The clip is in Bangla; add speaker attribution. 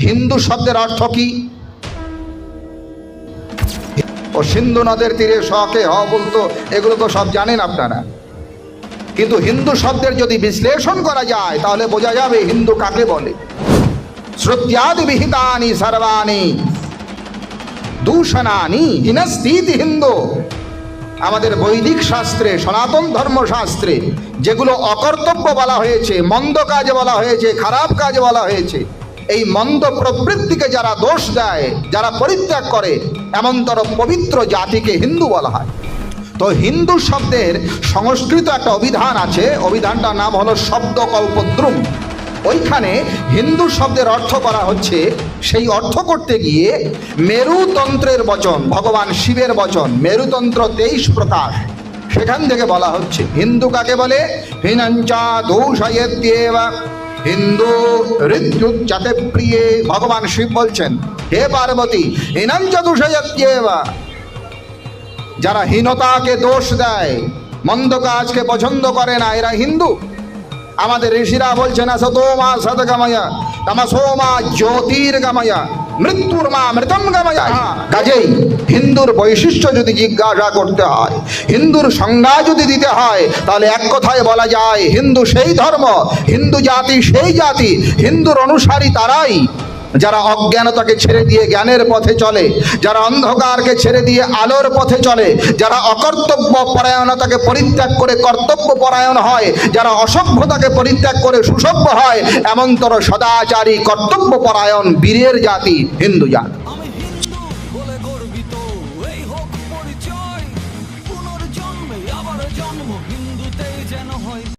Speaker 1: হিন্দু শব্দের অর্থ কি? ও সিন্ধু নদের তীরে শকে হ বলতো, এগুলো তো সব জানেন আপনারা। কিন্তু হিন্দু শব্দের যদি বিশ্লেষণ করা যায় তাহলে বোঝা যাবে হিন্দু কাকে বলে। শ্রুত্যাদি বিহিতানি সর্বাণি দূষণানি হিনস্তিতি হিন্দু। আমাদের বৈদিক শাস্ত্রে, সনাতন ধর্মশাস্ত্রে যেগুলো অকর্তব্য বলা হয়েছে, মন্দ কাজ বলা হয়েছে, খারাপ কাজ বলা হয়েছে, এই মন্দ প্রবৃত্তিকে যারা দোষ দেয়, যারা পরিত্যাগ করে, এমনতর পবিত্র জাতিকে হিন্দু বলা হয়। তো হিন্দু শব্দের সংস্কৃত একটা অভিধান আছে, অভিধানটার নাম হলো শব্দকল্পদ্রুম। ওইখানে হিন্দু শব্দের অর্থ করা হচ্ছে, সেই অর্থ করতে গিয়ে মেরুতন্ত্রের বচন, ভগবান শিবের বচন, মেরুতন্ত্র 23 প্রকাশ, সেখান থেকে বলা হচ্ছে হিন্দু কাকে বলে। হিনঞ্চা দোষায়েত্যেব হিন্দু ঋতুচ্যতে প্রিয়ে। ভগবান শিব বলছেন, হে পার্বতী, হিনঞ্চ দোষায়েত্যেব, যারা হীনতাকে দোষ দেয়, মন্দ কাজকে পছন্দ করে না, এরা হিন্দু। আমাদের ঋষিরা বলছেন আসতোমা সদগময়া তমসোমা জ্যোতির্গময়া মৃত্যুর্মা মৃতম গময়া। কাজেই হিন্দুর বৈশিষ্ট্য যদি জিজ্ঞাসা করতে হয়, হিন্দুর সংজ্ঞা যদি দিতে হয়, তাহলে এক কথায় বলা যায় হিন্দু সেই ধর্ম, হিন্দু জাতি সেই জাতি, হিন্দুর অনুসারী তারাই যারা অজ্ঞানতাকে ছেড়ে দিয়ে জ্ঞানের পথে চলে, যারা অন্ধকারকে ছেড়ে দিয়ে আলোর পথে চলে, যারা অকর্তব্য পরায়ণতাকে পরিত্যাগ করে কর্তব্য পরায়ণ হয়, যারা অসভ্যতাকে পরিত্যাগ করে সুসভ্য হয়, এমনতর সদাচারী কর্তব্য পরায়ণ বীরের জাতি হিন্দু জাতি।